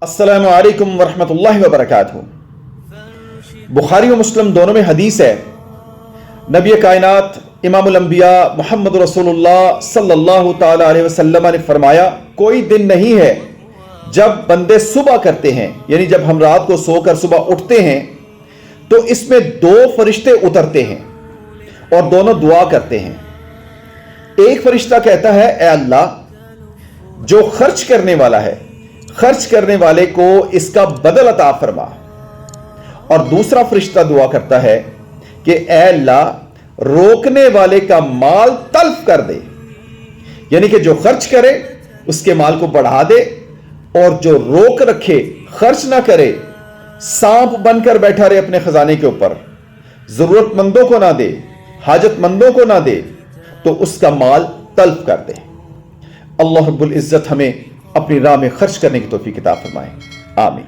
अस्सलामु अलैकुम वरहमतुल्लाहि वबरकातुहू। बुखारी और मुस्लिम दोनों में हदीस है, नबी कायनात इमामुल अंबिया मुहम्मद रसूलुल्लाह सल्लल्लाहु ताला अलैहि वसल्लम ने फरमाया, कोई दिन नहीं है जब बंदे सुबह करते हैं, यानी जब हम रात को सोकर सुबह उठते हैं तो इसमें दो फरिश्ते उतरते हैं और दोनों दुआ करते हैं। एक फरिश्ता कहता है, ए अल्लाह, जो खर्च करने वाला है, खर्च करने वाले को इसका बदल अता फरमा। और दूसरा फरिश्ता दुआ करता है कि ऐ अल्लाह, रोकने वाले का माल तल्फ कर दे, यानी कि जो खर्च करे उसके माल को बढ़ा दे, और जो रोक रखे, खर्च ना करे, सांप बनकर बैठा रहे अपने खजाने के ऊपर, जरूरतमंदों को ना दे, हाजतमंदों को ना दे, तो उसका माल तल्फ कर दे। अल्लाह रब्बुल इज्जत हमें अपनी राह में खर्च करने की तौफीक अता फरमाए। आमीन।